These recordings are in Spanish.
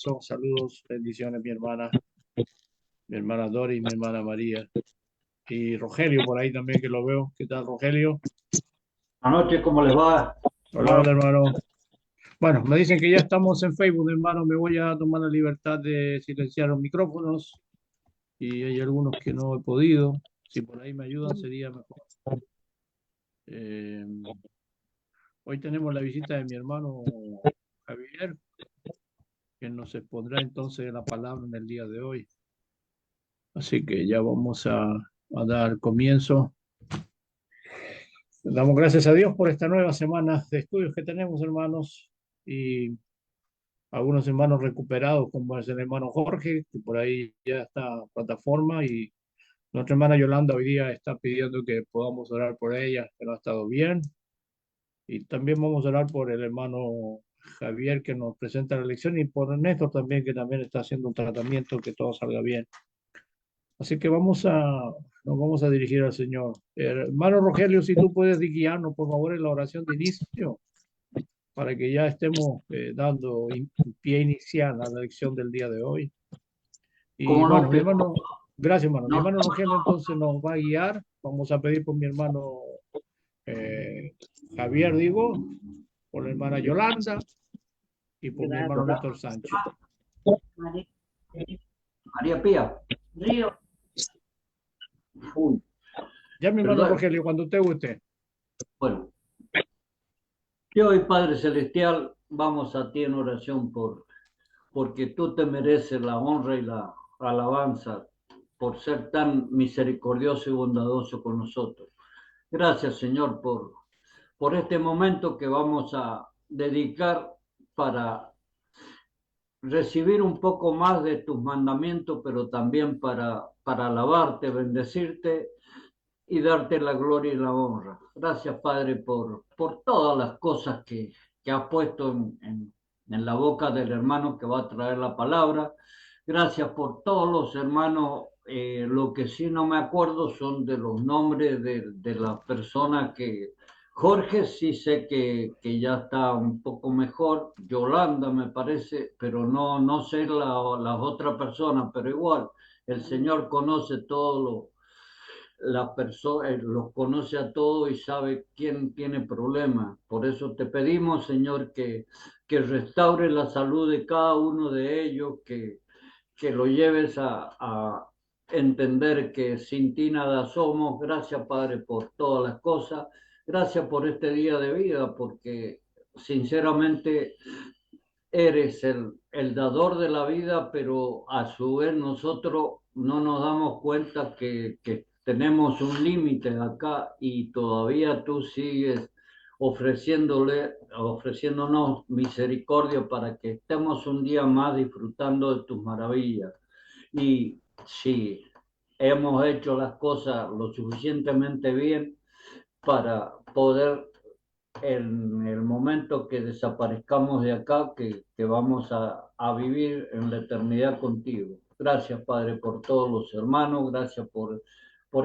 abrazo, saludos, bendiciones, mi hermana Dori, mi hermana María. Y Rogelio por ahí también que lo veo. ¿Qué tal, Rogelio? Anoche, ¿cómo les va, Hola, hermano? hola, hermano. Bueno, me dicen que ya estamos en Facebook, hermano. Me voy a tomar la libertad de silenciar los micrófonos y hay algunos que no he podido. Si por ahí me ayudan, sería mejor. Eh, Hoy tenemos la visita de mi hermano Javier, que nos expondrá entonces la palabra en el día de hoy. Así que ya vamos a dar comienzo. Damos gracias a Dios por esta nueva semana de estudios que tenemos, hermanos, y algunos hermanos recuperados, como es el hermano Jorge, que por ahí ya está en plataforma, y nuestra hermana Yolanda hoy día está pidiendo que podamos orar por ella, que no ha estado bien, y también vamos a orar por el hermano Javier, que nos presenta la lección, y por Néstor también, que también está haciendo un tratamiento, que todo salga bien. Así que nos vamos a dirigir al Señor. Hermano Rogelio, si tú puedes guiarnos, por favor, en la oración de inicio, para que ya estemos dando pie inicial a la lección del día de hoy. Y ¿Cómo no? bueno, mi hermano, gracias, hermano. Mi No, hermano Rogelio entonces nos va a guiar. Vamos a pedir por mi hermano Javier, digo, por la hermana Yolanda y por mi hermano Néstor Sánchez. María Pía. Río. Uy, Ya, mi hermano perdón. Rogelio, cuando usted guste. Bueno, yo hoy, Padre Celestial, vamos a ti en oración porque tú te mereces la honra y la alabanza por ser tan misericordioso y bondadoso con nosotros. Gracias, Señor, por este momento que vamos a dedicar para recibir un poco más de tus mandamientos, pero también para alabarte, bendecirte y darte la gloria y la honra. Gracias, Padre, por todas las cosas que has puesto en la boca del hermano que va a traer la palabra. Gracias por todos los hermanos. Lo que sí no me acuerdo son de los nombres de las personas que... Jorge sí sé que ya está un poco mejor, Yolanda me parece, pero no sé las otras personas, pero igual el Señor conoce todo la persona, los conoce a todos y sabe quién tiene problemas. Por eso te pedimos, Señor, que restaure la salud de cada uno de ellos, que lo lleves a entender que sin ti nada somos. Gracias, Padre, por todas las cosas. Gracias por este día de vida, porque sinceramente eres el dador de la vida, pero a su vez nosotros no nos damos cuenta que tenemos un límite acá y todavía tú sigues ofreciéndonos misericordia para que estemos un día más disfrutando de tus maravillas. Y si hemos hecho las cosas lo suficientemente bien para poder en el momento que desaparezcamos de acá, que vamos a vivir en la eternidad contigo. Gracias, Padre, por todos los hermanos, gracias por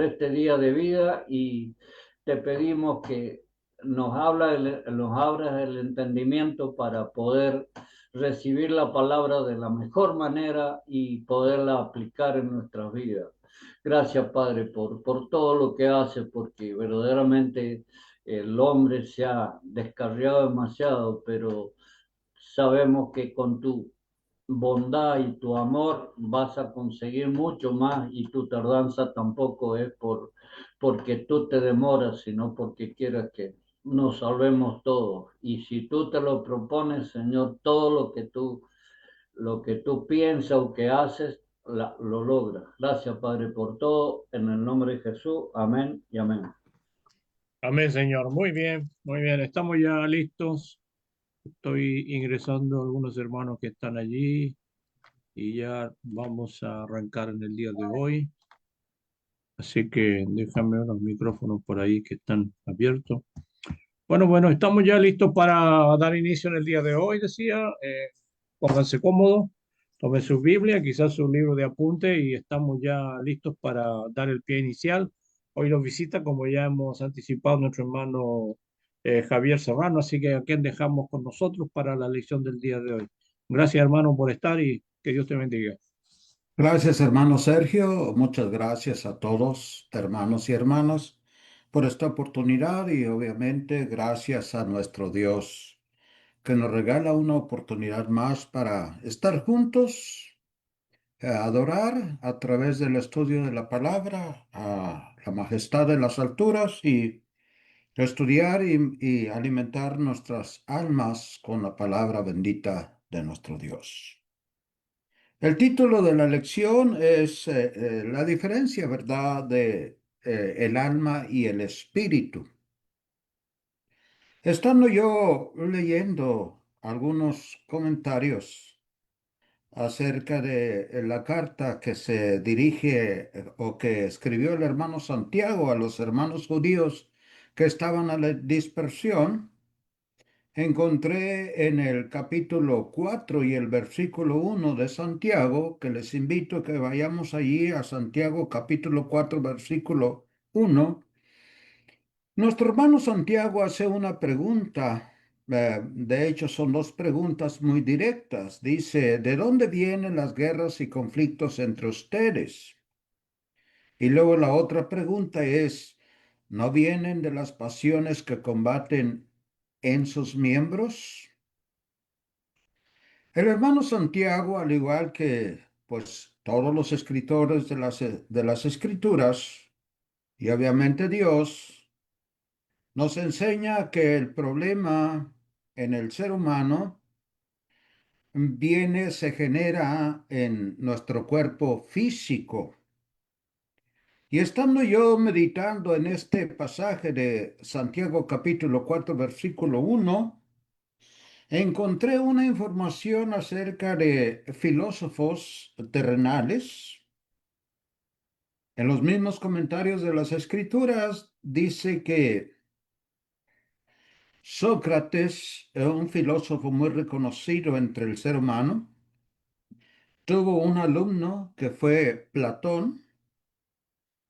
este día de vida y te pedimos que nos abras el entendimiento para poder recibir la palabra de la mejor manera y poderla aplicar en nuestras vidas. Gracias, Padre, por todo lo que hace, porque verdaderamente el hombre se ha descarriado demasiado, pero sabemos que con tu bondad y tu amor vas a conseguir mucho más y tu tardanza tampoco es porque tú te demoras, sino porque quieras que nos salvemos todos. Y si tú te lo propones, Señor, todo lo que tú piensas o que haces, lo logras. Gracias, Padre, por todo. En el nombre de Jesús. Amén y amén. Amén, Señor. Muy bien, muy bien. Estamos ya listos. Estoy ingresando a algunos hermanos que están allí y ya vamos a arrancar en el día de hoy. Así que déjame unos micrófonos por ahí que están abiertos. Bueno, estamos ya listos para dar inicio en el día de hoy, decía. Pónganse cómodos, tomen su Biblia, quizás su libro de apunte y estamos ya listos para dar el pie inicial. Hoy nos visita, como ya hemos anticipado, nuestro hermano Javier Serrano, así que a quien dejamos con nosotros para la lección del día de hoy. Gracias, hermano, por estar y que Dios te bendiga. Gracias, hermano Sergio. Muchas gracias a todos, hermanos y hermanas, por esta oportunidad y obviamente gracias a nuestro Dios que nos regala una oportunidad más para estar juntos, adorar a través del estudio de la palabra a la majestad de las alturas y estudiar y alimentar nuestras almas con la palabra bendita de nuestro Dios. El título de la lección es la diferencia, ¿verdad?, de el alma y el espíritu. Estando yo leyendo algunos comentarios acerca de la carta que se dirige o que escribió el hermano Santiago a los hermanos judíos que estaban a la dispersión, encontré en el capítulo 4 y el versículo 1 de Santiago, que les invito a que vayamos allí a Santiago capítulo 4 versículo 1. Nuestro hermano Santiago hace una pregunta, de hecho son dos preguntas muy directas. Dice, ¿de dónde vienen las guerras y conflictos entre ustedes? Y luego la otra pregunta es, ¿no vienen de las pasiones que combaten en sus miembros? El hermano Santiago, al igual que pues todos los escritores de las escrituras, y obviamente Dios, nos enseña que el problema en el ser humano se genera en nuestro cuerpo físico. Y estando yo meditando en este pasaje de Santiago capítulo 4 versículo 1, encontré una información acerca de filósofos terrenales. En los mismos comentarios de las escrituras dice que Sócrates, un filósofo muy reconocido entre el ser humano, tuvo un alumno que fue Platón,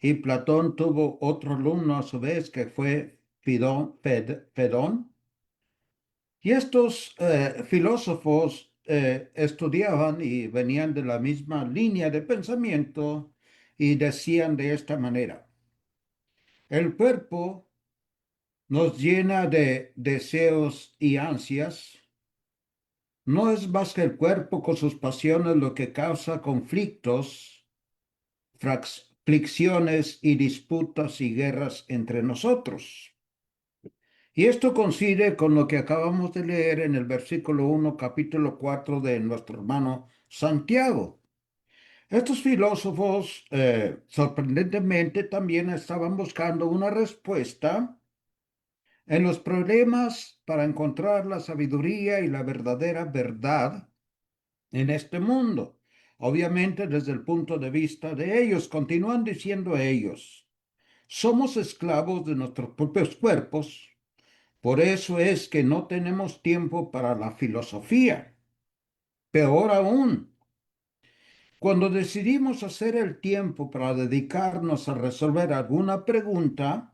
y Platón tuvo otro alumno a su vez que fue Fedón. Y estos filósofos estudiaban y venían de la misma línea de pensamiento y decían de esta manera: el cuerpo nos llena de deseos y ansias. No es más que el cuerpo con sus pasiones lo que causa conflictos, fricciones y disputas y guerras entre nosotros. Y esto coincide con lo que acabamos de leer en el versículo 1, capítulo 4 de nuestro hermano Santiago. Estos filósofos, sorprendentemente, también estaban buscando una respuesta en los problemas para encontrar la sabiduría y la verdadera verdad en este mundo. Obviamente, desde el punto de vista de ellos, continúan diciendo ellos, somos esclavos de nuestros propios cuerpos. Por eso es que no tenemos tiempo para la filosofía. Peor aún, cuando decidimos hacer el tiempo para dedicarnos a resolver alguna pregunta,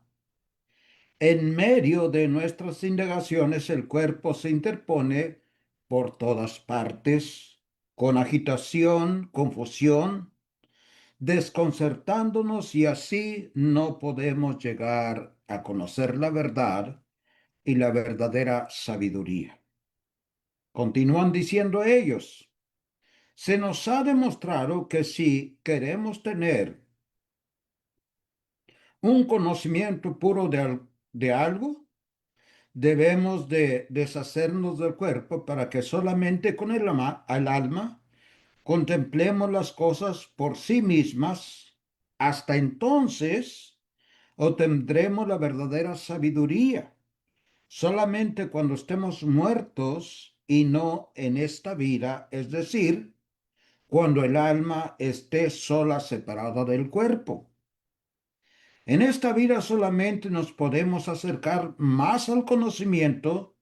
en medio de nuestras indagaciones el cuerpo se interpone por todas partes, con agitación, confusión, desconcertándonos, y así no podemos llegar a conocer la verdad y la verdadera sabiduría. Continúan diciendo ellos, se nos ha demostrado que si queremos tener un conocimiento puro de algo, debemos de deshacernos del cuerpo para que solamente con el alma contemplemos las cosas por sí mismas. Hasta entonces obtendremos la verdadera sabiduría. Solamente cuando estemos muertos y no en esta vida, es decir, cuando el alma esté sola, separada del cuerpo. En esta vida solamente nos podemos acercar más al conocimiento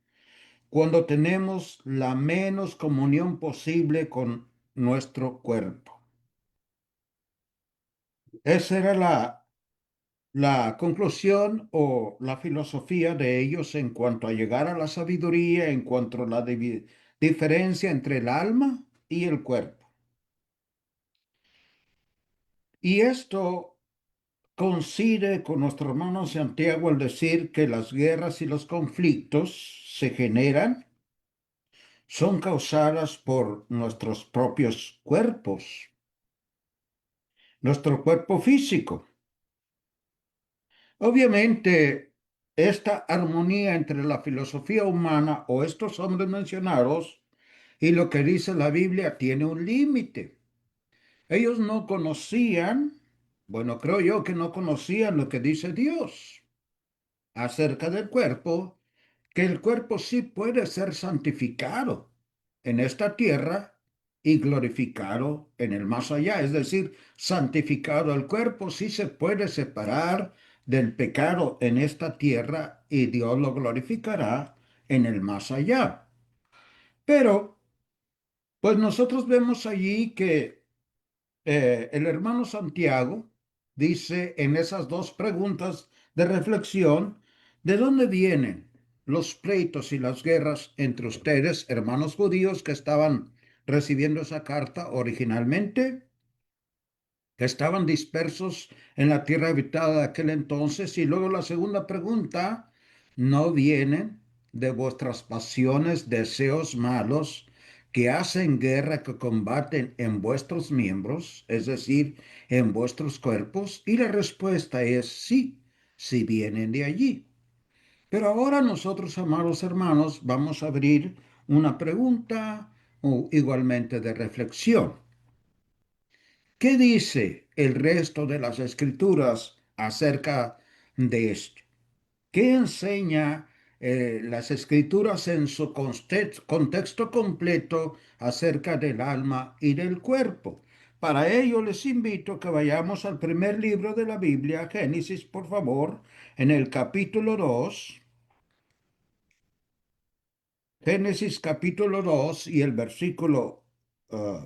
cuando tenemos la menos comunión posible con nuestro cuerpo. Esa era la conclusión o la filosofía de ellos en cuanto a llegar a la sabiduría, en cuanto a la diferencia entre el alma y el cuerpo. Y esto coincide con nuestro hermano Santiago al decir que las guerras y los conflictos se generan, son causadas por nuestros propios cuerpos, nuestro cuerpo físico. Obviamente, esta armonía entre la filosofía humana o estos hombres mencionados y lo que dice la Biblia tiene un límite. Ellos no conocían, bueno, creo yo que no conocían lo que dice Dios acerca del cuerpo, que el cuerpo sí puede ser santificado en esta tierra y glorificado en el más allá. Es decir, santificado el cuerpo sí se puede separar del pecado en esta tierra y Dios lo glorificará en el más allá. Pero, pues nosotros vemos allí que el hermano Santiago dice en esas dos preguntas de reflexión, ¿de dónde vienen los pleitos y las guerras entre ustedes, hermanos judíos que estaban recibiendo esa carta originalmente, que estaban dispersos en la tierra habitada de aquel entonces? Y luego la segunda pregunta, ¿no vienen de vuestras pasiones, deseos malos que hacen guerra, que combaten en vuestros miembros, es decir, en vuestros cuerpos? Y la respuesta es sí, sí vienen de allí. Pero ahora nosotros, amados hermanos, vamos a abrir una pregunta o igualmente de reflexión. ¿Qué dice el resto de las escrituras acerca de esto? ¿Qué enseña las escrituras en su contexto completo acerca del alma y del cuerpo? Para ello les invito a que vayamos al primer libro de la Biblia, Génesis, por favor, en el capítulo 2, Génesis capítulo 2 y el versículo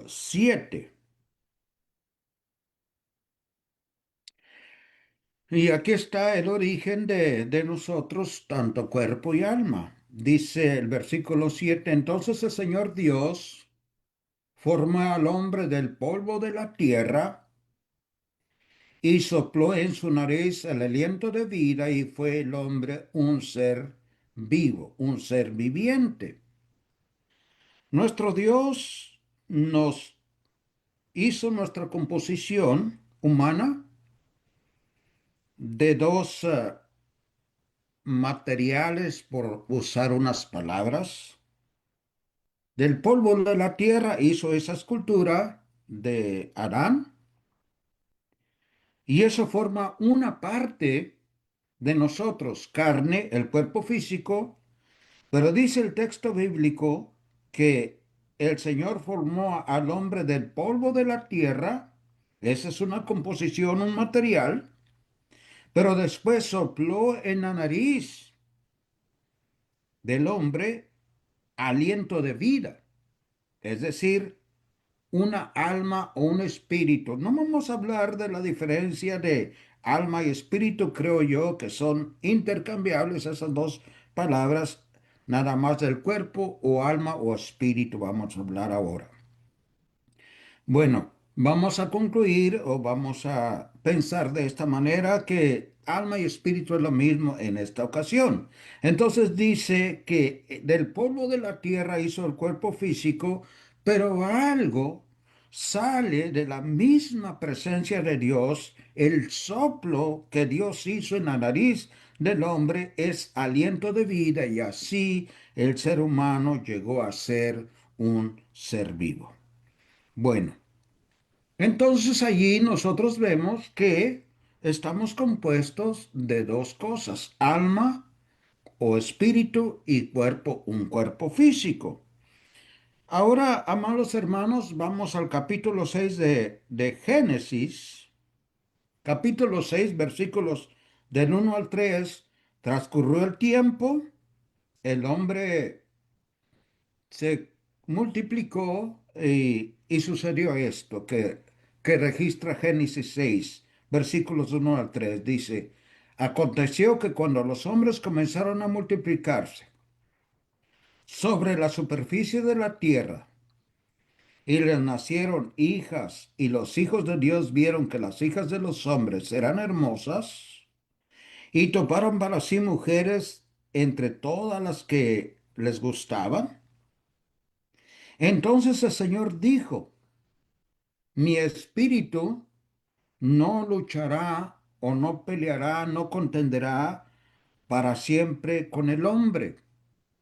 7. Y aquí está el origen de nosotros, tanto cuerpo y alma. Dice el versículo 7: entonces el Señor Dios formó al hombre del polvo de la tierra y sopló en su nariz el aliento de vida y fue el hombre un ser vivo, un ser viviente. Nuestro Dios nos hizo nuestra composición humana de dos materiales, por usar unas palabras. Del polvo de la tierra hizo esa escultura de Adán y eso forma una parte de nosotros, carne, el cuerpo físico, pero dice el texto bíblico que el Señor formó al hombre del polvo de la tierra, esa es una composición, un material, pero después sopló en la nariz del hombre aliento de vida, es decir, una alma o un espíritu. No vamos a hablar de la diferencia de alma y espíritu, creo yo que son intercambiables esas dos palabras, nada más del cuerpo o alma o espíritu vamos a hablar ahora. Bueno, vamos a concluir o vamos a pensar de esta manera que alma y espíritu es lo mismo en esta ocasión. Entonces dice que del polvo de la tierra hizo el cuerpo físico, pero algo sale de la misma presencia de Dios. El soplo que Dios hizo en la nariz del hombre es aliento de vida y así el ser humano llegó a ser un ser vivo. Bueno, entonces allí nosotros vemos que estamos compuestos de dos cosas, alma o espíritu y cuerpo, un cuerpo físico. Ahora, amados hermanos, vamos al capítulo 6 de Génesis, capítulo 6, versículos del 1 al 3. Transcurrió el tiempo, el hombre se multiplicó y sucedió esto que registra Génesis 6, versículos 1 al 3. Dice, aconteció que cuando los hombres comenzaron a multiplicarse sobre la superficie de la tierra. Y les nacieron hijas, y los hijos de Dios vieron que las hijas de los hombres eran hermosas, y toparon para sí mujeres entre todas las que les gustaban. Entonces el Señor dijo, mi espíritu no luchará o no peleará, no contenderá para siempre con el hombre.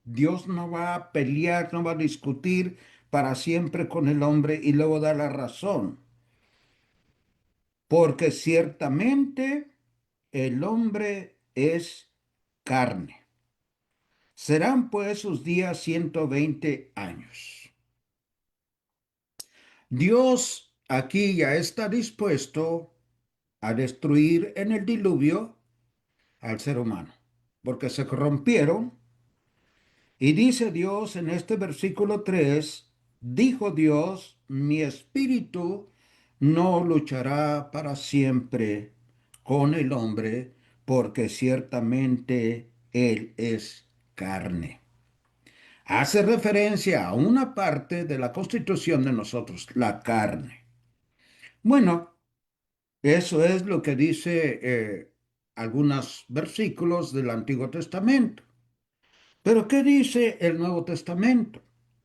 Dios no va a pelear, no va a discutir para siempre con el hombre y luego da la razón. Porque ciertamente el hombre es carne. Serán pues sus días 120 años. Dios aquí ya está dispuesto a destruir en el diluvio al ser humano, porque se corrompieron. Y dice Dios en este versículo 3, dijo Dios, mi espíritu no luchará para siempre con el hombre, porque ciertamente él es carne. Hace referencia a una parte de la constitución de nosotros, la carne. Bueno, eso es lo que dice algunos versículos del Antiguo Testamento. Pero ¿qué dice el Nuevo Testamento?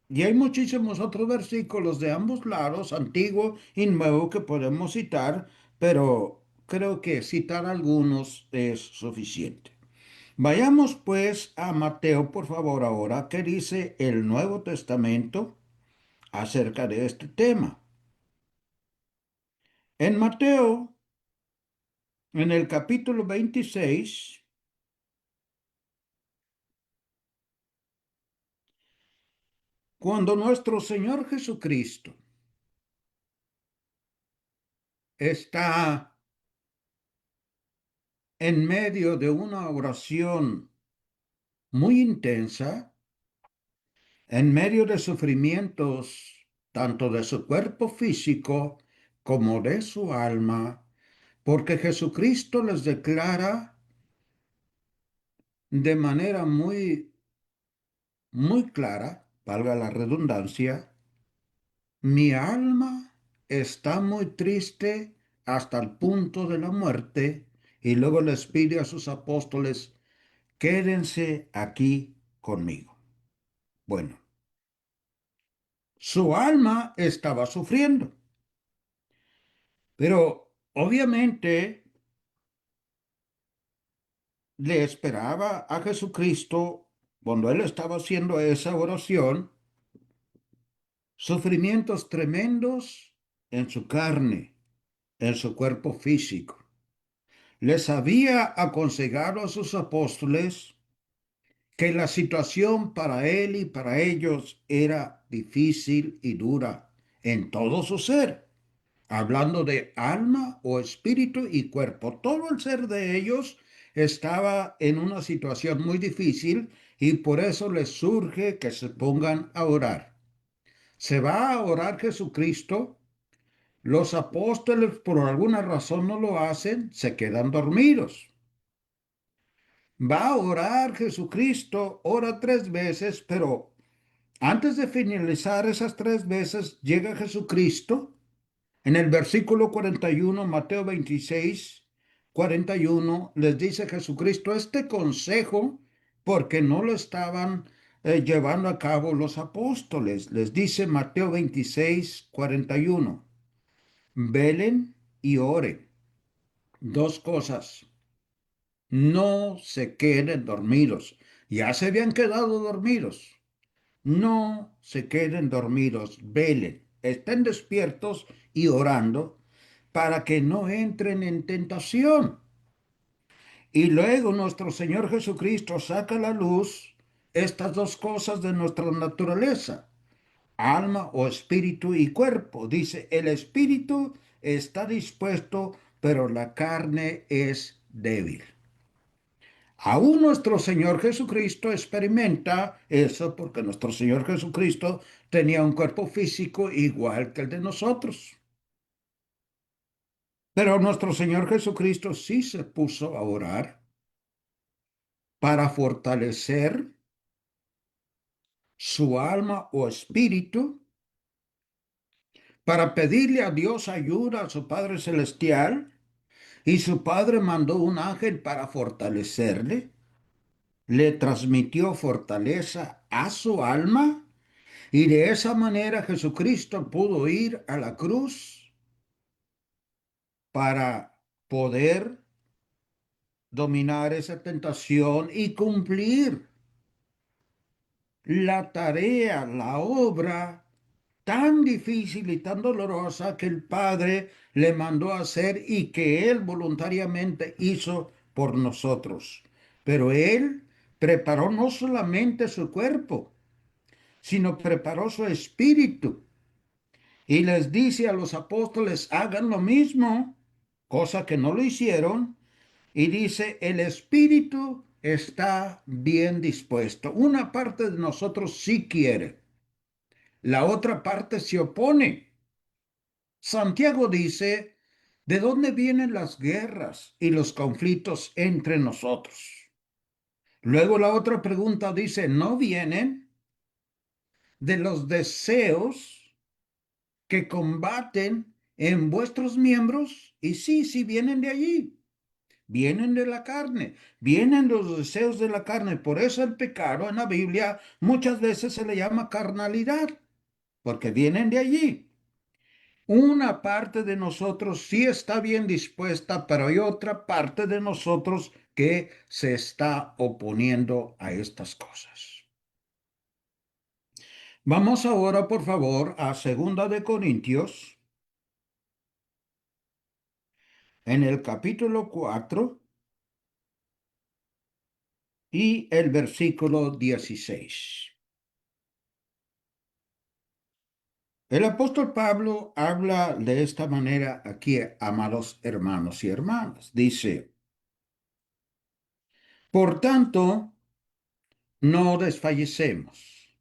Y hay muchísimos otros versículos de ambos lados, antiguo y nuevo, que podemos citar, pero creo que citar algunos es suficiente. Vayamos pues a Mateo, por favor, ahora, ¿qué dice el Nuevo Testamento acerca de este tema? En Mateo, en el capítulo 26, cuando nuestro Señor Jesucristo está en medio de una oración muy intensa, en medio de sufrimientos tanto de su cuerpo físico como de su alma, porque Jesucristo les declara de manera muy clara, valga la redundancia, mi alma está muy triste hasta el punto de la muerte, y luego les pide a sus apóstoles, quédense aquí conmigo. Bueno, su alma estaba sufriendo, pero obviamente le esperaba a Jesucristo cuando él estaba haciendo esa oración, sufrimientos tremendos en su carne, en su cuerpo físico. Les había aconsejado a sus apóstoles que la situación para él y para ellos era difícil y dura en todo su ser, hablando de alma o espíritu y cuerpo. Todo el ser de ellos estaba en una situación muy difícil y por eso les surge que se pongan a orar. Se va a orar Jesucristo. Los apóstoles por alguna razón no lo hacen, se quedan dormidos. Va a orar Jesucristo, ora 3 veces, pero antes de finalizar esas 3 veces, llega Jesucristo. En el versículo 41, Mateo 26, 41, les dice Jesucristo este consejo porque no lo estaban llevando a cabo los apóstoles. Les dice Mateo 26, 41, velen y oren. Dos cosas. No se queden dormidos. Ya se habían quedado dormidos. No se queden dormidos. Velen. Estén despiertos y orando para que no entren en tentación. Y luego nuestro Señor Jesucristo saca a la luz estas dos cosas de nuestra naturaleza, alma o espíritu y cuerpo. Dice, el espíritu está dispuesto, pero la carne es débil. Aún nuestro Señor Jesucristo experimenta eso porque nuestro Señor Jesucristo tenía un cuerpo físico igual que el de nosotros. Pero nuestro Señor Jesucristo sí se puso a orar para fortalecer su alma o espíritu, para pedirle a Dios ayuda a su Padre Celestial, y su Padre mandó un ángel para fortalecerle, le transmitió fortaleza a su alma, y de esa manera Jesucristo pudo ir a la cruz para poder dominar esa tentación y cumplir la tarea, la obra tan difícil y tan dolorosa que el Padre le mandó a hacer y que Él voluntariamente hizo por nosotros. Pero Él preparó no solamente su cuerpo, sino preparó su espíritu. Y les dice a los apóstoles, hagan lo mismo, cosa que no lo hicieron. Y dice, el espíritu está bien dispuesto. Una parte de nosotros sí quiere, la otra parte se opone. Santiago dice, ¿de dónde vienen las guerras y los conflictos entre nosotros? Luego la otra pregunta dice, ¿no vienen de los deseos que combaten en vuestros miembros? Y sí, sí vienen de allí. Vienen de la carne, vienen los deseos de la carne. Por eso el pecado en la Biblia muchas veces se le llama carnalidad, porque vienen de allí. Una parte de nosotros sí está bien dispuesta, pero hay otra parte de nosotros que se está oponiendo a estas cosas. Vamos ahora, por favor, a Segunda de Corintios, en el capítulo 4 y el versículo 16. El apóstol Pablo habla de esta manera aquí, amados hermanos y hermanas. Dice, por tanto, no desfallecemos.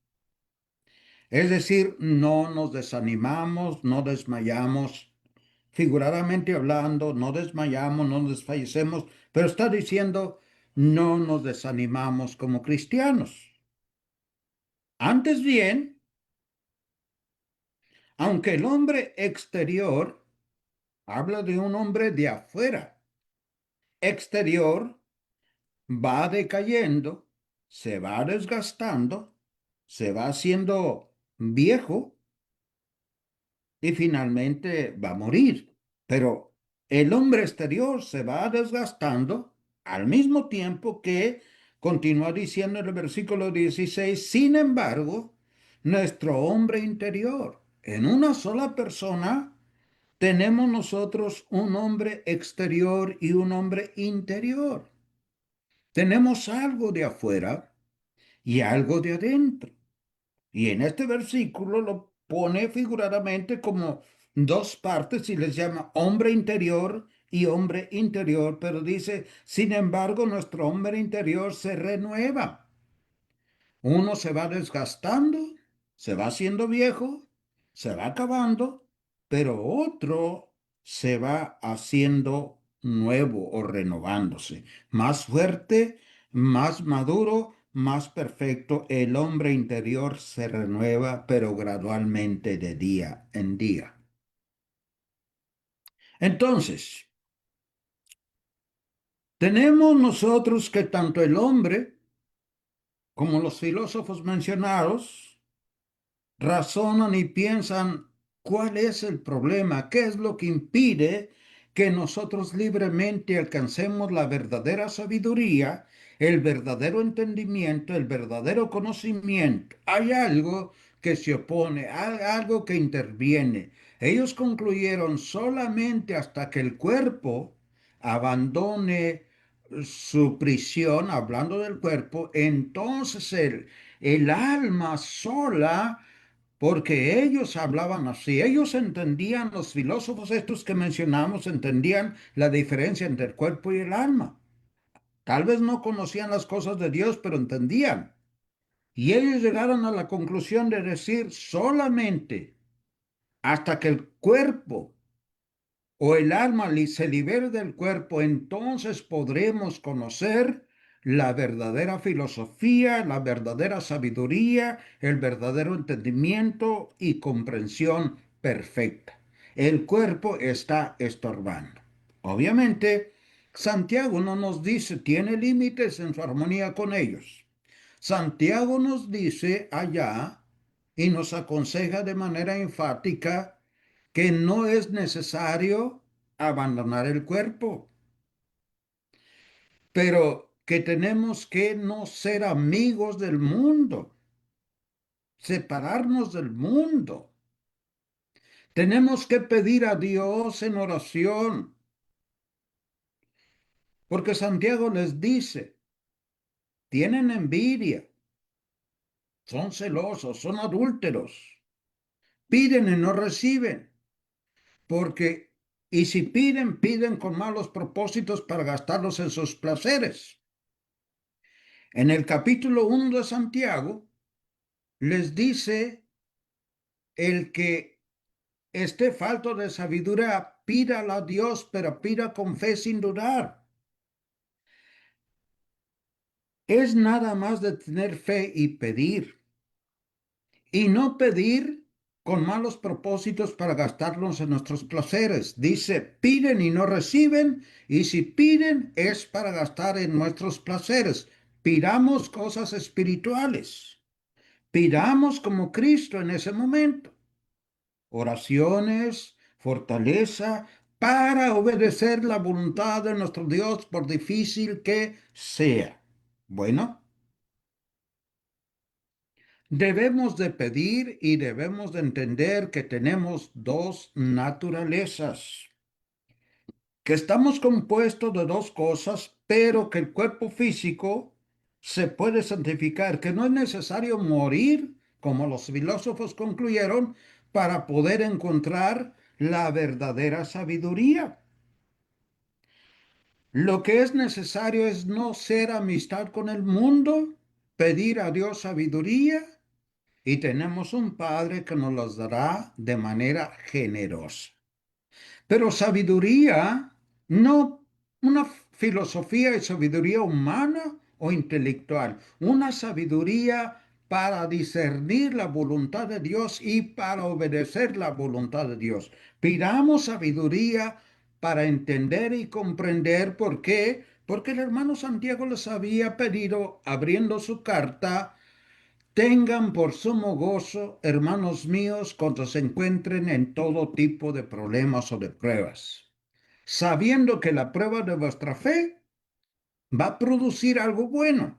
Es decir, no nos desanimamos, no desmayamos. Figuradamente hablando, no desmayamos, no desfallecemos, pero está diciendo, no nos desanimamos como cristianos. Antes bien, aunque el hombre exterior habla de un hombre de afuera, exterior, va decayendo, se va desgastando, se va haciendo viejo y finalmente va a morir. Pero el hombre exterior se va desgastando al mismo tiempo que continúa diciendo en el versículo 16, sin embargo, nuestro hombre interior, en una sola persona, tenemos nosotros un hombre exterior y un hombre interior. Tenemos algo de afuera y algo de adentro. Y en este versículo lo pone figuradamente como dos partes y les llama hombre interior y hombre interior, pero dice, sin embargo, nuestro hombre interior se renueva. Uno se va desgastando, se va haciendo viejo, se va acabando, pero otro se va haciendo nuevo o renovándose, más fuerte, más maduro, más perfecto. El hombre interior se renueva, pero gradualmente de día en día. Entonces, tenemos nosotros que tanto el hombre como los filósofos mencionados razonan y piensan cuál es el problema, qué es lo que impide que nosotros libremente alcancemos la verdadera sabiduría, el verdadero entendimiento, el verdadero conocimiento. Hay algo que se opone, hay algo que interviene. Ellos concluyeron solamente hasta que el cuerpo abandone su prisión, hablando del cuerpo, entonces el alma sola, porque ellos hablaban así, ellos entendían, los filósofos estos que mencionamos, entendían la diferencia entre el cuerpo y el alma. Tal vez no conocían las cosas de Dios, pero entendían. Y ellos llegaron a la conclusión de decir solamente hasta que el cuerpo o el alma se libere del cuerpo, entonces podremos conocer la verdadera filosofía, la verdadera sabiduría, el verdadero entendimiento y comprensión perfecta. El cuerpo está estorbando. Obviamente, Santiago no nos dice, tiene límites en su armonía con ellos. Santiago nos dice allá y nos aconseja de manera enfática que no es necesario abandonar el cuerpo, pero que tenemos que no ser amigos del mundo, separarnos del mundo. Tenemos que pedir a Dios en oración, porque Santiago les dice, tienen envidia, son celosos, son adúlteros, piden y no reciben, porque, y si piden, piden con malos propósitos para gastarlos en sus placeres. En el capítulo 1 de Santiago, les dice, el que esté falto de sabiduría, pídala a Dios, pero pida con fe sin dudar. Es nada más de tener fe y pedir. Y no pedir con malos propósitos para gastarlos en nuestros placeres. Dice, piden y no reciben, y si piden es para gastar en nuestros placeres. Pidamos cosas espirituales. Pidamos como Cristo en ese momento. Oraciones, fortaleza para obedecer la voluntad de nuestro Dios por difícil que sea. Bueno, debemos de pedir y debemos de entender que tenemos dos naturalezas, que estamos compuestos de dos cosas, pero que el cuerpo físico se puede santificar, que no es necesario morir, como los filósofos concluyeron, para poder encontrar la verdadera sabiduría. Lo que es necesario es no ser amistad con el mundo, pedir a Dios sabiduría y tenemos un Padre que nos las dará de manera generosa. Pero sabiduría, no una filosofía y sabiduría humana o intelectual, una sabiduría para discernir la voluntad de Dios y para obedecer la voluntad de Dios. Pidamos sabiduría para entender y comprender por qué, porque el hermano Santiago les había pedido, abriendo su carta, tengan por sumo gozo, hermanos míos, cuando se encuentren en todo tipo de problemas o de pruebas, sabiendo que la prueba de vuestra fe va a producir algo bueno.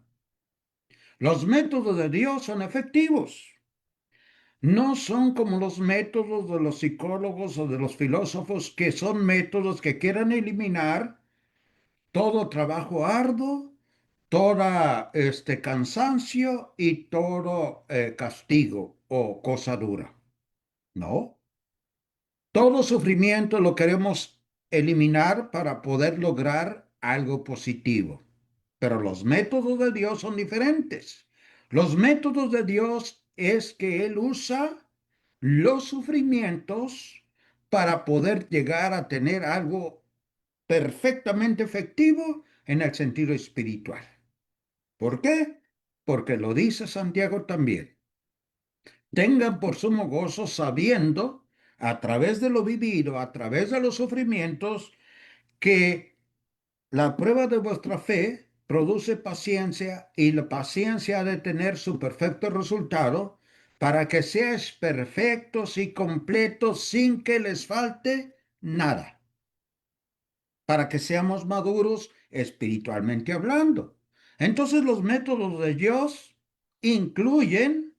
Los métodos de Dios son efectivos. No son como los métodos de los psicólogos o de los filósofos, que son métodos que quieran eliminar todo trabajo arduo, toda cansancio y todo castigo o cosa dura. No, todo sufrimiento lo queremos eliminar para poder lograr algo positivo. Pero los métodos de Dios son diferentes. Los métodos de Dios es que Él usa los sufrimientos para poder llegar a tener algo perfectamente efectivo en el sentido espiritual. ¿Por qué? Porque lo dice Santiago también. Tengan por sumo gozo sabiendo, a través de lo vivido, a través de los sufrimientos, que la prueba de vuestra fe produce paciencia y la paciencia ha de tener su perfecto resultado para que seáis perfectos y completos sin que les falte nada, para que seamos maduros espiritualmente hablando. Entonces los métodos de Dios incluyen,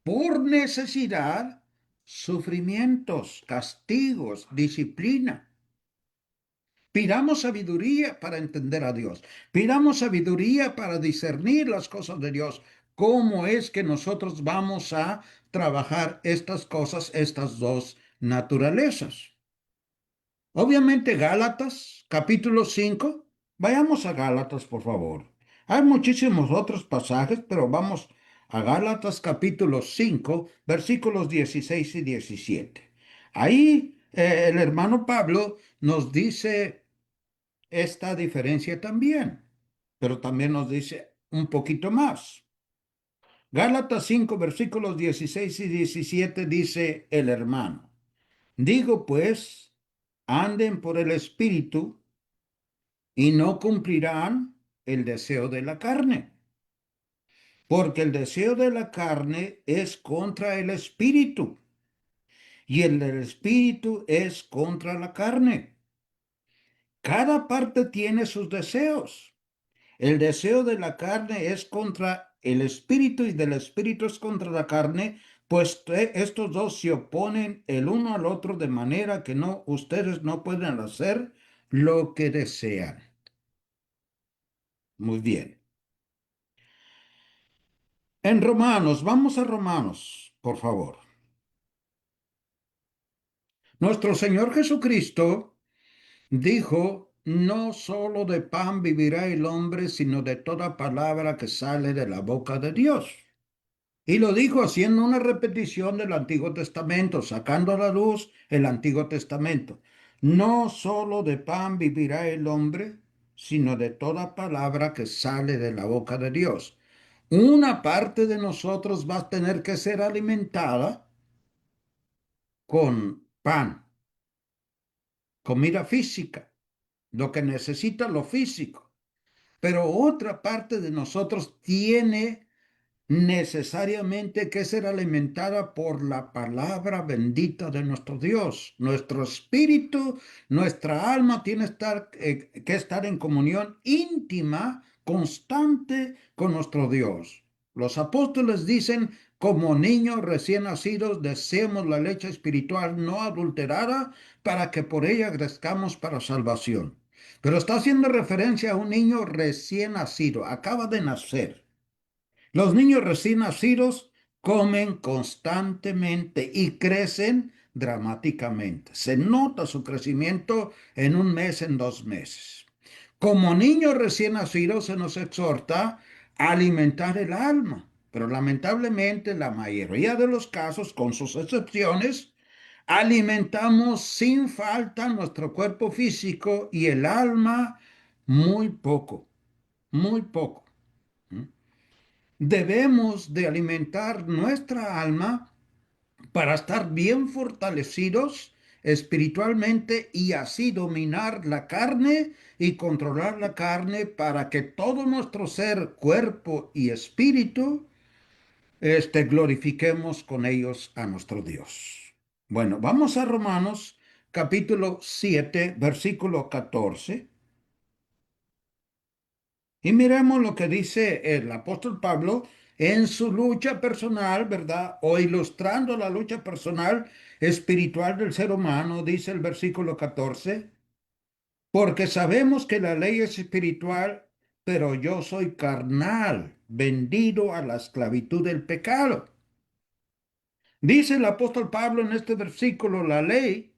por necesidad, sufrimientos, castigos, disciplina. Pidamos sabiduría para entender a Dios. Pidamos sabiduría para discernir las cosas de Dios. ¿Cómo es que nosotros vamos a trabajar estas cosas, estas dos naturalezas? Obviamente Gálatas, capítulo 5. Vayamos a Gálatas, por favor. Hay muchísimos otros pasajes, pero vamos a Gálatas, capítulo 5, versículos 16 y 17. Ahí el hermano Pablo nos dice esta diferencia también. pero también nos dice un poquito más. Gálatas 5, versículos 16 y 17 dice el hermano. Digo pues, anden por el Espíritu y no cumplirán el deseo de la carne, porque el deseo de la carne es contra el Espíritu y el del Espíritu es contra la carne. Cada parte tiene sus deseos. El deseo de la carne es contra el espíritu y del espíritu es contra la carne, pues estos dos se oponen el uno al otro de manera que no, ustedes no pueden hacer lo que desean. Muy bien. En Romanos, vamos a Romanos, por favor. Nuestro Señor Jesucristo dijo, no solo de pan vivirá el hombre, sino de toda palabra que sale de la boca de Dios. Y lo dijo haciendo una repetición del Antiguo Testamento, sacando a la luz el Antiguo Testamento. No solo de pan vivirá el hombre, sino de toda palabra que sale de la boca de Dios. Una parte de nosotros va a tener que ser alimentada con pan, comida física, lo que necesita lo físico. Pero otra parte de nosotros tiene necesariamente que ser alimentada por la palabra bendita de nuestro Dios. Nuestro espíritu, nuestra alma tiene que estar en comunión íntima, constante con nuestro Dios. Los apóstoles dicen, como niños recién nacidos, deseemos la leche espiritual no adulterada para que por ella crezcamos para salvación. Pero está haciendo referencia a un niño recién nacido, acaba de nacer. Los niños recién nacidos comen constantemente y crecen dramáticamente. Se nota su crecimiento en un mes, en 2 meses. Como niños recién nacidos se nos exhorta a alimentar el alma, pero lamentablemente la mayoría de los casos, con sus excepciones, alimentamos sin falta nuestro cuerpo físico y el alma muy poco, muy poco. Debemos de alimentar nuestra alma para estar bien fortalecidos espiritualmente y así dominar la carne y controlar la carne para que todo nuestro ser, cuerpo y espíritu, glorifiquemos con ellos a nuestro Dios. Bueno, vamos a Romanos capítulo 7, versículo 14. Y miremos lo que dice el apóstol Pablo en su lucha personal, ¿verdad? O ilustrando la lucha personal espiritual del ser humano, dice el versículo 14, porque sabemos que la ley es espiritual, pero yo soy carnal, vendido a la esclavitud del pecado. Dice el apóstol Pablo en este versículo, la ley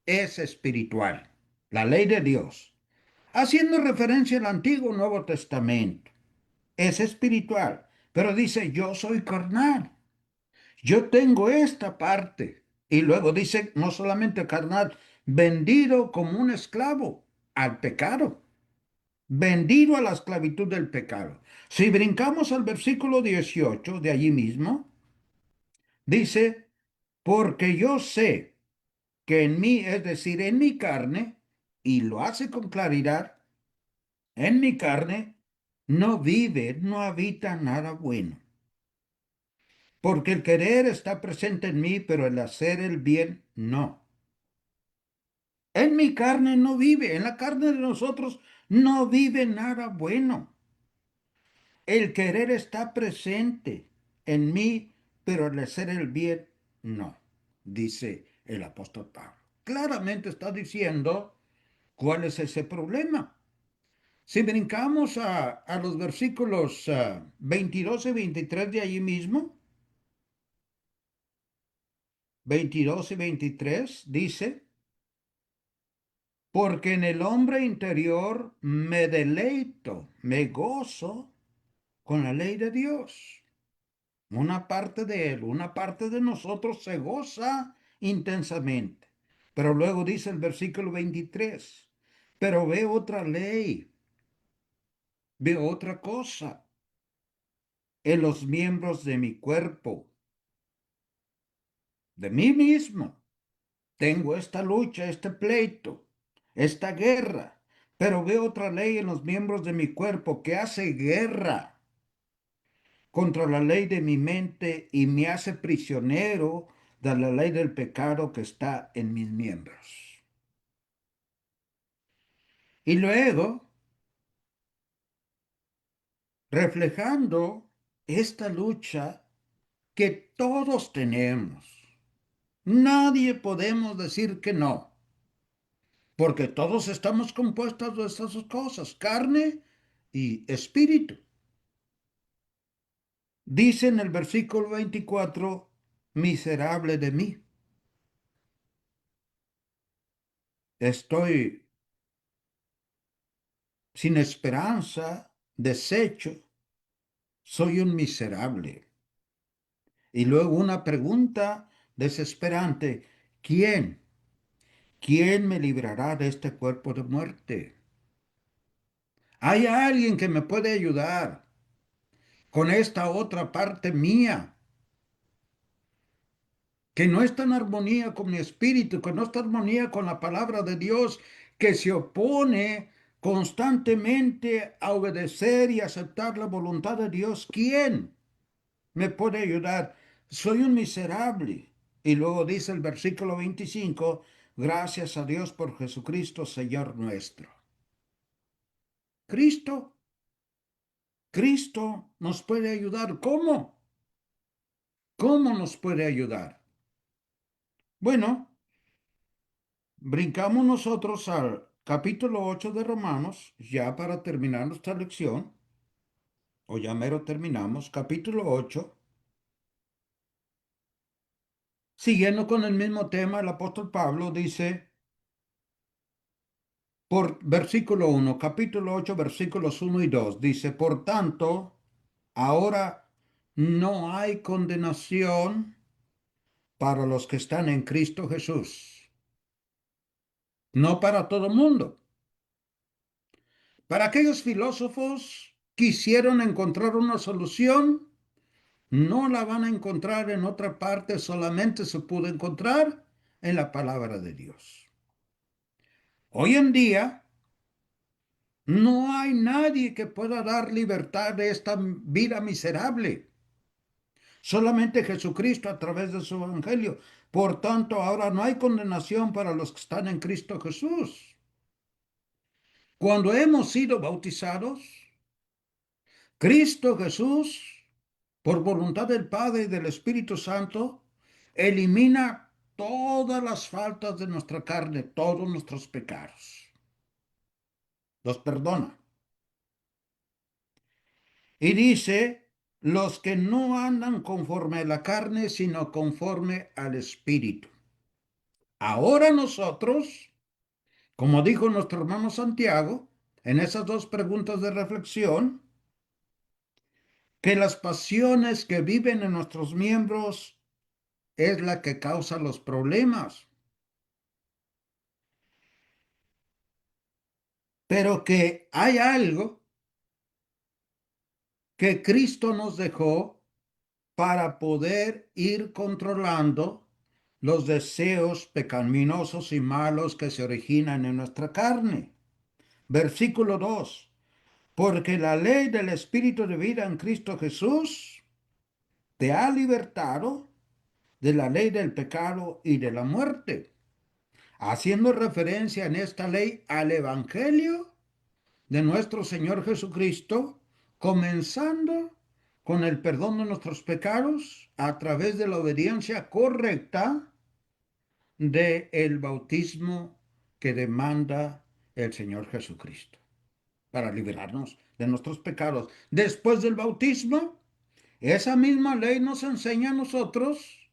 es espiritual, la ley de Dios, haciendo referencia al Antiguo y Nuevo Testamento. Es espiritual, pero dice, yo soy carnal, yo tengo esta parte. Y luego dice, no solamente carnal, vendido como un esclavo al pecado, vendido a la esclavitud del pecado. Si brincamos al versículo 18 de allí mismo, dice, porque yo sé que en mí, es decir, en mi carne, y lo hace con claridad, en mi carne no vive, no habita nada bueno. Porque el querer está presente en mí, pero el hacer el bien no. En mi carne no vive, en la carne de nosotros no vive nada bueno. El querer está presente en mí, pero el hacer el bien no, dice el apóstol Pablo. Claramente está diciendo cuál es ese problema. Si brincamos a los versículos 22 y 23 de allí mismo, 22 y 23 dice, porque en el hombre interior me deleito, me gozo con la ley de Dios. Una parte de él, una parte de nosotros se goza intensamente. Pero luego dice el versículo 23, pero ve otra ley veo otra cosa en los miembros de mi cuerpo, de mí mismo. Tengo esta lucha, este pleito, esta guerra, pero veo otra ley en los miembros de mi cuerpo que hace guerra contra la ley de mi mente y me hace prisionero de la ley del pecado que está en mis miembros. Y luego, reflejando esta lucha que todos tenemos, nadie podemos decir que no, porque todos estamos compuestos de estas dos cosas, carne y espíritu. Dice en el versículo 24, miserable de mí. Estoy sin esperanza, deshecho, soy un miserable. Y luego una pregunta desesperante, ¿quién? ¿Quién me librará de este cuerpo de muerte? ¿Hay alguien que me puede ayudar con esta otra parte mía que no está en armonía con mi espíritu, que no está en armonía con la palabra de Dios, que se opone constantemente a obedecer y aceptar la voluntad de Dios? ¿Quién me puede ayudar? Soy un miserable. Y luego dice el versículo 25, gracias a Dios por Jesucristo, Señor nuestro. Cristo, Cristo nos puede ayudar. ¿Cómo? ¿Cómo nos puede ayudar? Bueno, brincamos nosotros al capítulo 8 de Romanos, ya para terminar nuestra lección, o ya mero terminamos, capítulo 8. Siguiendo con el mismo tema, el apóstol Pablo dice, por versículo 1, capítulo 8, versículos 1 y 2, dice, por tanto, ahora no hay condenación para los que están en Cristo Jesús. No para todo mundo. Para aquellos filósofos quisieron encontrar una solución, no la van a encontrar en otra parte, solamente se pudo encontrar en la palabra de Dios. Hoy en día no hay nadie que pueda dar libertad de esta vida miserable. Solamente Jesucristo a través de su evangelio. Por tanto, ahora no hay condenación para los que están en Cristo Jesús. Cuando hemos sido bautizados, Cristo Jesús, por voluntad del Padre y del Espíritu Santo, elimina todas las faltas de nuestra carne, todos nuestros pecados. Los perdona. Y dice, los que no andan conforme a la carne, sino conforme al Espíritu. Ahora nosotros, como dijo nuestro hermano Santiago, en esas dos preguntas de reflexión, que las pasiones que viven en nuestros miembros es la que causa los problemas, pero que hay algo que Cristo nos dejó para poder ir controlando los deseos pecaminosos y malos que se originan en nuestra carne. Versículo 2. Porque la ley del Espíritu de vida en Cristo Jesús te ha libertado de la ley del pecado y de la muerte, haciendo referencia en esta ley al Evangelio de nuestro Señor Jesucristo, comenzando con el perdón de nuestros pecados a través de la obediencia correcta del bautismo que demanda el Señor Jesucristo, para liberarnos de nuestros pecados. Después del bautismo, esa misma ley nos enseña a nosotros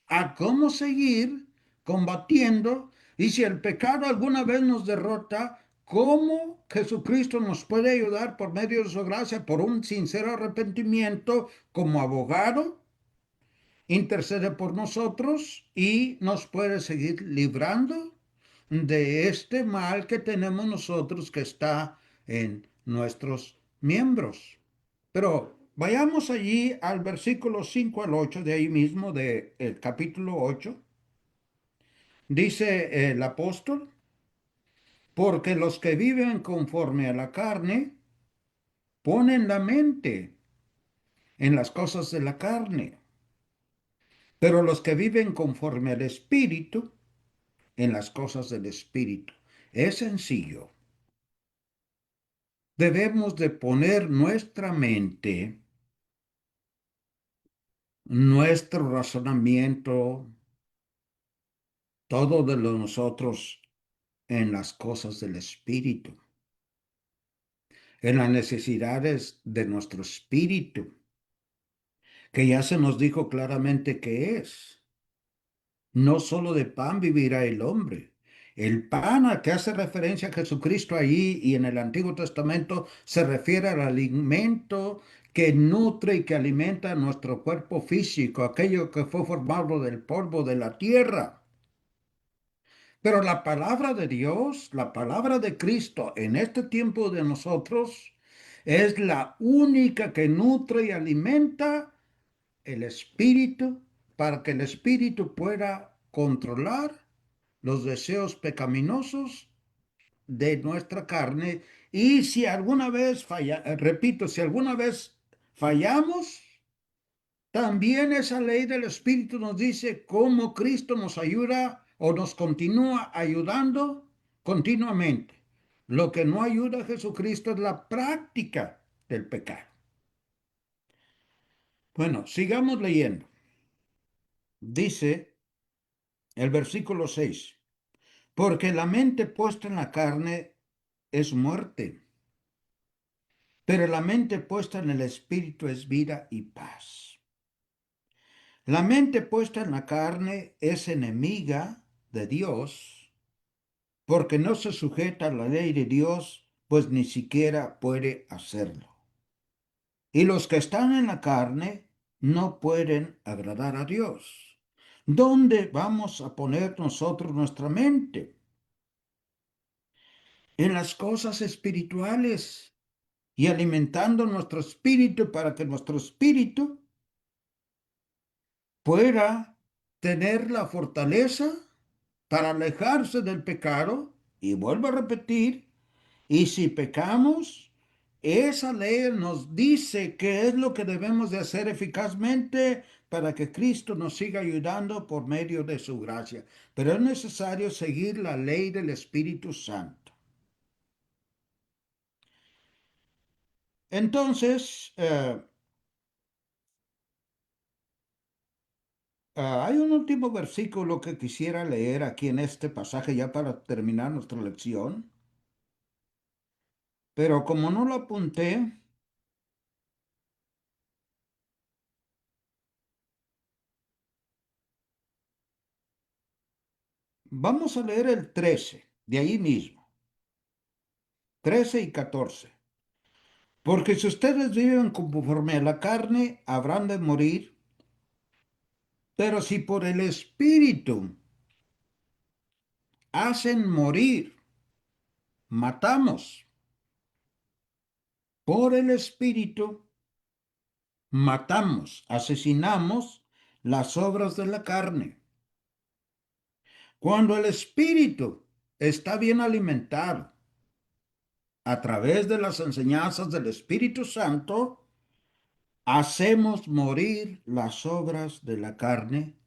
a cómo seguir combatiendo, y si el pecado alguna vez nos derrota, cómo Jesucristo nos puede ayudar por medio de su gracia, por un sincero arrepentimiento, como abogado, intercede por nosotros y nos puede seguir librando de este mal que tenemos nosotros que está en nuestros miembros. Pero vayamos allí al versículo 5 al 8 de ahí mismo, del capítulo 8. Dice el apóstol, porque los que viven conforme a la carne ponen la mente en las cosas de la carne, pero los que viven conforme al Espíritu, en las cosas del Espíritu. Es sencillo. Debemos de poner nuestra mente, nuestro razonamiento, todo de lo nosotros en las cosas del Espíritu, en las necesidades de nuestro espíritu, que ya se nos dijo claramente que es. No solo de pan vivirá el hombre. El pan a que hace referencia a Jesucristo allí y en el Antiguo Testamento se refiere al alimento que nutre y que alimenta nuestro cuerpo físico, aquello que fue formado del polvo de la tierra. Pero la palabra de Dios, la palabra de Cristo en este tiempo de nosotros es la única que nutre y alimenta el espíritu para que el espíritu pueda controlar los deseos pecaminosos de nuestra carne. Y si alguna vez repito, si alguna vez fallamos, también esa ley del espíritu nos dice cómo Cristo nos ayuda o nos continúa ayudando continuamente. Lo que no ayuda a Jesucristo es la práctica del pecado. Bueno, sigamos leyendo. Dice el versículo 6, porque la mente puesta en la carne es muerte, pero la mente puesta en el espíritu es vida y paz. La mente puesta en la carne es enemiga de Dios, porque no se sujeta a la ley de Dios, pues ni siquiera puede hacerlo. Y los que están en la carne no pueden agradar a Dios. ¿Dónde vamos a poner nosotros nuestra mente? En las cosas espirituales y alimentando nuestro espíritu para que nuestro espíritu pueda tener la fortaleza para alejarse del pecado. Y vuelvo a repetir, y si pecamos, esa ley nos dice qué es lo que debemos de hacer eficazmente para que Cristo nos siga ayudando por medio de su gracia. Pero es necesario seguir la ley del Espíritu Santo. Entonces, hay un último versículo que quisiera leer aquí en este pasaje ya para terminar nuestra lección, pero como no lo apunté, vamos a leer el 13, de ahí mismo, 13 y 14. Porque si ustedes viven conforme a la carne, habrán de morir, pero si por el Espíritu hacen morir, matamos. Por el Espíritu matamos, asesinamos las obras de la carne. Cuando el espíritu está bien alimentado a través de las enseñanzas del Espíritu Santo, hacemos morir las obras de la carne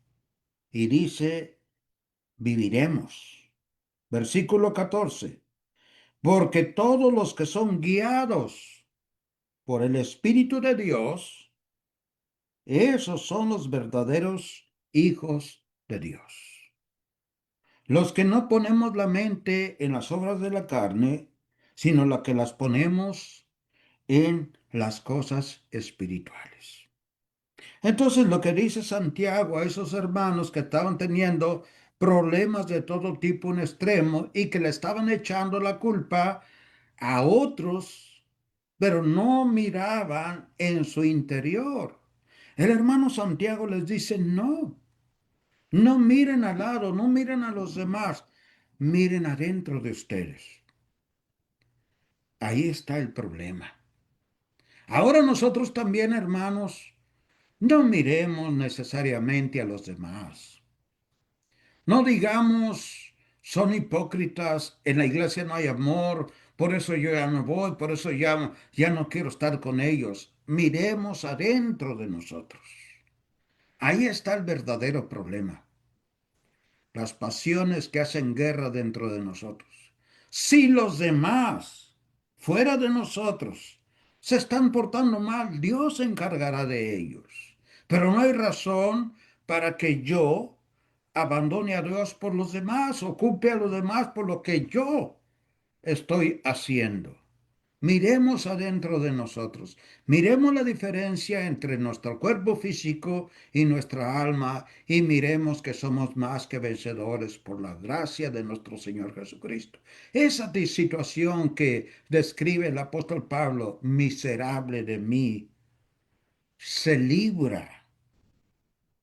y dice, viviremos. Versículo 14. Porque todos los que son guiados por el Espíritu de Dios, esos son los verdaderos hijos de Dios. Los que no ponemos la mente en las obras de la carne, sino la que las ponemos en las cosas espirituales. Entonces, lo que dice Santiago a esos hermanos que estaban teniendo problemas de todo tipo en extremo y que le estaban echando la culpa a otros, pero no miraban en su interior. El hermano Santiago les dice, no. No miren al lado, no miren a los demás, miren adentro de ustedes. Ahí está el problema. Ahora nosotros también, hermanos, no miremos necesariamente a los demás. No digamos, son hipócritas, en la iglesia no hay amor, por eso yo ya no voy, por eso ya no quiero estar con ellos. Miremos adentro de nosotros. Ahí está el verdadero problema. Las pasiones que hacen guerra dentro de nosotros. Si los demás, fuera de nosotros, se están portando mal, Dios se encargará de ellos. Pero no hay razón para que yo abandone a Dios por los demás, ocupe a los demás por lo que yo estoy haciendo. Miremos adentro de nosotros, miremos la diferencia entre nuestro cuerpo físico y nuestra alma y miremos que somos más que vencedores por la gracia de nuestro Señor Jesucristo. Esa situación que describe el apóstol Pablo, miserable de mí, se libra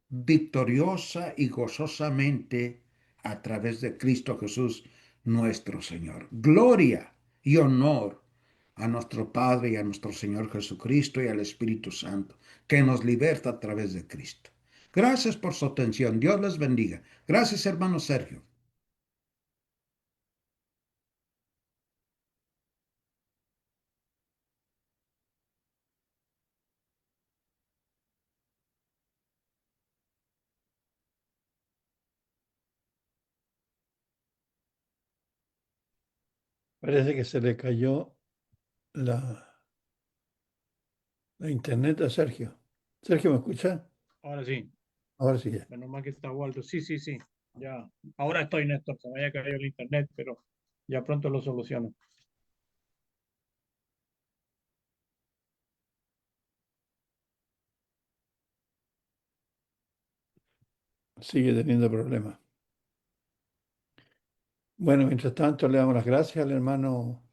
victoriosa y gozosamente a través de Cristo Jesús, nuestro Señor. Gloria y honor a nuestro Padre y a nuestro Señor Jesucristo y al Espíritu Santo, que nos liberta a través de Cristo. Gracias por su atención. Dios les bendiga. Gracias, hermano Sergio. Parece que se le cayó la, la internet a Sergio. Sergio, ¿me escucha? Ahora sí, Ahora sí ya. menos mal que está Waldo. Sí, sí, sí. Ya. Ahora estoy, Néstor. Se me había caído el internet, pero ya pronto lo soluciono. Sigue teniendo problemas. Bueno, mientras tanto, le damos las gracias al hermano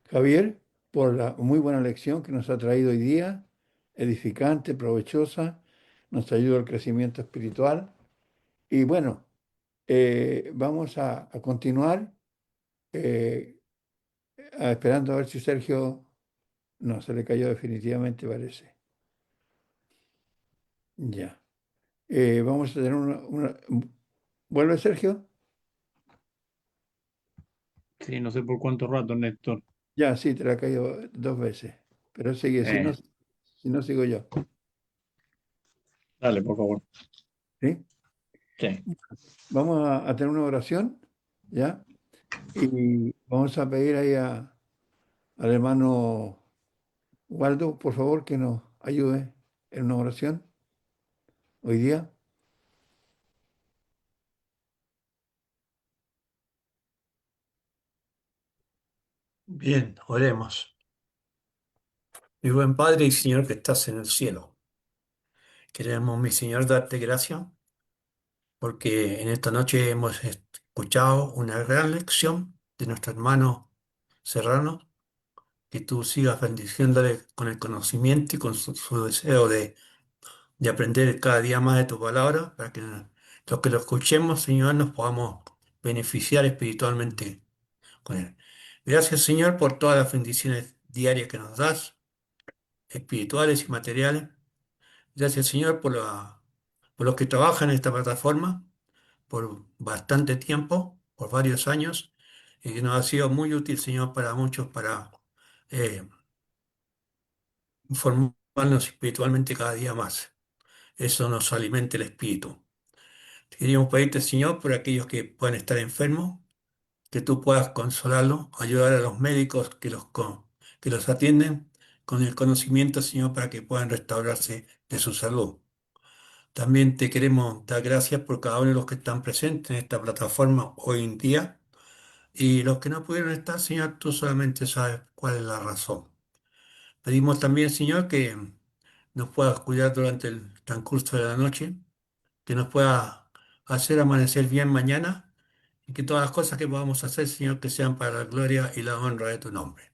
Javier por la muy buena lección que nos ha traído hoy día, edificante, provechosa, nos ayuda al crecimiento espiritual. Y bueno, vamos a continuar eh, esperando a ver si Sergio no se le cayó definitivamente, parece. Ya. Vamos a tener ¿Vuelve Sergio? Sí, no sé por cuánto rato, Néstor. Ya, sí, te la ha caído dos veces. Pero sigue, Eh, si no sigo yo. dale, por favor. ¿Sí? Sí. Vamos a tener una oración, ¿ya? Y vamos a pedir ahí al hermano Waldo, por favor, que nos ayude en una oración hoy día. Bien, oremos. Mi buen Padre y Señor que estás en el cielo, queremos, mi Señor, darte gracias porque en esta noche hemos escuchado una gran lección de nuestro hermano Serrano, que tú sigas bendiciéndole con el conocimiento y con su deseo de aprender cada día más de tu palabra, para que los que lo escuchemos, Señor, nos podamos beneficiar espiritualmente con él. Gracias, Señor, por todas las bendiciones diarias que nos das, espirituales y materiales. Gracias, Señor, por los que trabajan en esta plataforma por bastante tiempo, por varios años, y que nos ha sido muy útil, Señor, para muchos, para eh, formarnos espiritualmente cada día más. Eso nos alimenta el espíritu. Queríamos pedirte, Señor, por aquellos que puedan estar enfermos, que tú puedas consolarlos, ayudar a los médicos que los atienden con el conocimiento, Señor, para que puedan restaurarse de su salud. También te queremos dar gracias por cada uno de los que están presentes en esta plataforma hoy en día y los que no pudieron estar, Señor, tú solamente sabes cuál es la razón. Pedimos también, Señor, que nos puedas cuidar durante el transcurso de la noche, que nos puedas hacer amanecer bien mañana y que todas las cosas que podamos hacer, Señor, que sean para la gloria y la honra de tu nombre.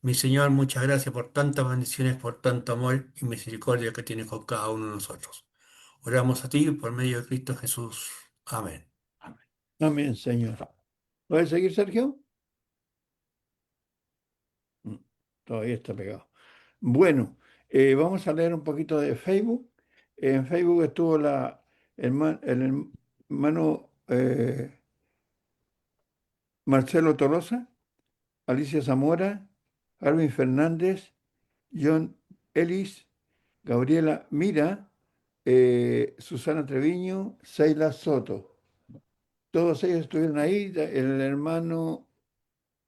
Mi Señor, muchas gracias por tantas bendiciones, por tanto amor y misericordia que tienes con cada uno de nosotros. Oramos a ti por medio de Cristo Jesús. Amén. Amén, Señor. ¿Puedes seguir, Sergio? Mm, Todavía está pegado. Bueno, vamos a leer un poquito de Facebook. En Facebook estuvo el hermano Marcelo Tolosa, Alicia Zamora, Arvin Fernández, John Ellis, Gabriela Mira, Susana Treviño, Seila Soto. Todos ellos estuvieron ahí. El hermano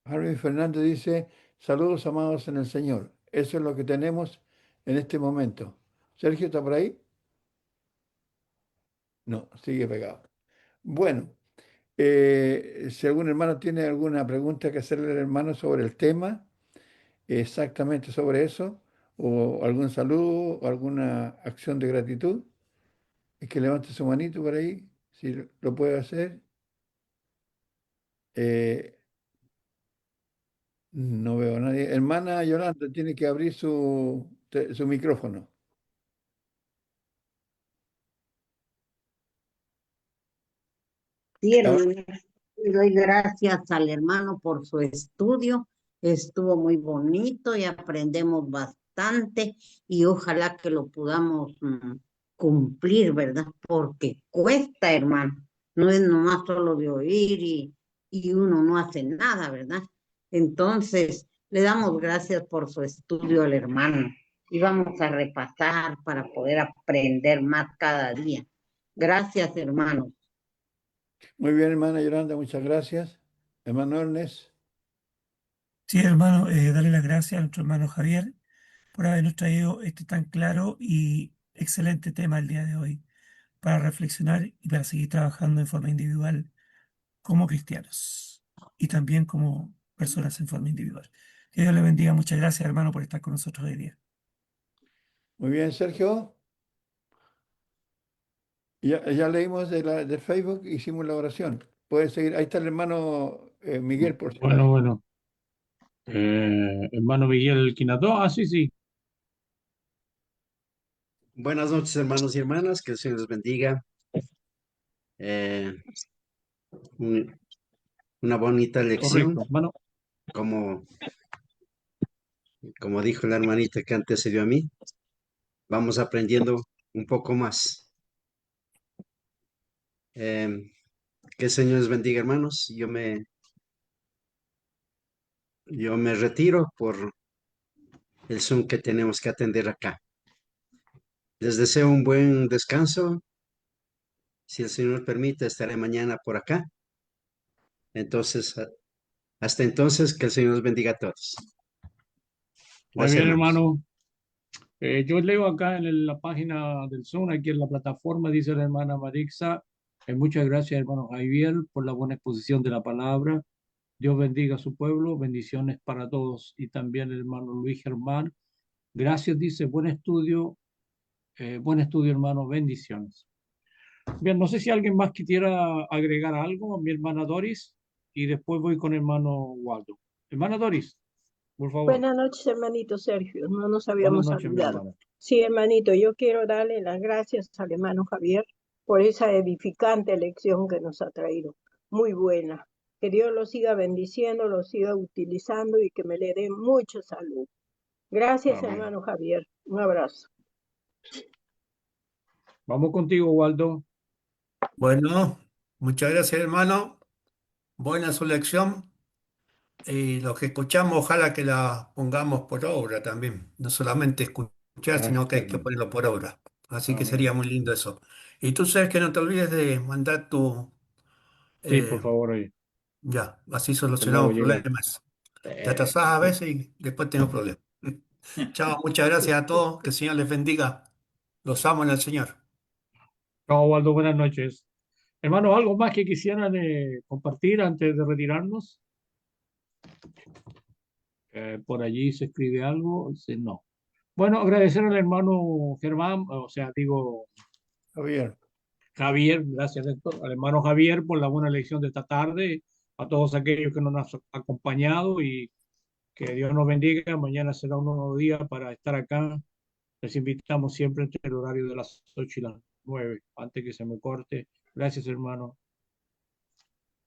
Arvin Fernández dice, saludos amados en el Señor. Eso es lo que tenemos en este momento. ¿Sergio está por ahí? No, sigue pegado. Bueno, si algún hermano tiene alguna pregunta que hacerle al hermano sobre el tema, exactamente sobre eso, o algún saludo, o alguna acción de gratitud, es que levante su manito por ahí, si lo puede hacer. Eh, no veo a nadie. Hermana Yolanda, tiene que abrir su micrófono. Sí, Ahora, hermano, le doy gracias al hermano por su estudio. Estuvo muy bonito y aprendemos bastante y ojalá que lo podamos cumplir, ¿verdad? Porque cuesta, hermano. No es nomás solo de oír y uno no hace nada, ¿verdad? Entonces, le damos gracias por su estudio al hermano y vamos a repasar para poder aprender más cada día. Gracias, hermano. muy bien, hermana Yolanda, muchas gracias. Hermano Ernest, Sí, hermano, darle las gracias a nuestro hermano Javier por habernos traído este tan claro y excelente tema el día de hoy para reflexionar y para seguir trabajando en forma individual como cristianos y también como personas en forma individual. Que Dios le bendiga. Muchas gracias, hermano, por estar con nosotros hoy día. muy bien, Sergio. Ya leímos de Facebook, hicimos la oración. Puede seguir. Ahí está el hermano Miguel, por si Bueno, acaso. bueno. Hermano Miguel Quinató. Ah, sí, sí. Buenas noches, hermanos y hermanas, que el Señor les bendiga. Eh, un- una bonita lección, Correcto, hermano. como, como dijo la hermanita que antecedió a mí, vamos aprendiendo un poco más. Eh, que el Señor les bendiga, hermanos. Yo me retiro por el Zoom que tenemos que atender acá. Les deseo un buen descanso. Si el Señor permite, estaré mañana por acá. Entonces, hasta entonces, que el Señor los bendiga a todos. Muy Gracias, bien, hermanos. hermano. Yo leo acá en la página del Zoom, aquí en la plataforma, dice la hermana Marixa. Muchas gracias, hermano Javier, por la buena exposición de la palabra. Dios bendiga a su pueblo. Bendiciones para todos. Y también el hermano Luis Germán. Gracias, dice. Buen estudio, hermano. Bendiciones. Bien, no sé si alguien más quisiera agregar algo, mi hermana Doris, y después voy con hermano Waldo. Hermana Doris, por favor. Buenas noches, hermanito Sergio. No nos Buenas habíamos noches, mi saludado. hermana. Sí, hermanito, yo quiero darle las gracias al hermano Javier por esa edificante lección que nos ha traído. Muy buena. Que Dios lo siga bendiciendo, lo siga utilizando y que me le dé mucha salud. Gracias, Amén. hermano Javier. Un abrazo. Vamos contigo, Waldo. Bueno, muchas gracias, hermano. Buena su lección. Y lo que escuchamos, ojalá que la pongamos por obra también. No solamente escuchar, sino que hay que Exactamente. ponerlo por obra. Así que Amén. sería muy lindo eso. Y tú sabes que no te olvides de mandar tu... Sí, por eh, favor, oye, ya, así te lo hago solucionamos llegar. problemas. Te atrasás a veces y después tengo problemas. Chao, muchas gracias a todos. Que el Señor les bendiga. Los amo en el Señor. Chao, Waldo, buenas noches. Hermano, ¿algo más que quisieran compartir antes de retirarnos? Por allí se escribe algo. Sí, no. Bueno, agradecer al hermano Germán, o sea, digo, Javier. Javier, gracias, Héctor, al hermano Javier por la buena lección de esta tarde, a todos aquellos que nos han acompañado y que Dios nos bendiga. Mañana será un nuevo día para estar acá. Les invitamos siempre entre el horario de las 8 y las 9, antes que se me corte. Gracias, hermano.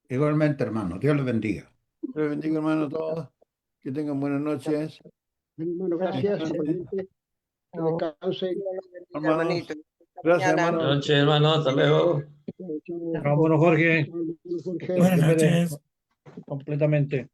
Igualmente, hermano, Dios le bendiga. Les bendigo, hermano, a todos. Que tengan buenas noches. Hermano, gracias. Igualmente, que descanse. Hermanos, gracias, hermano. Buenas noches, hermano. Hasta luego. Bueno, Jorge, Jorge. Dios te Buenas bendiga noches. completamente.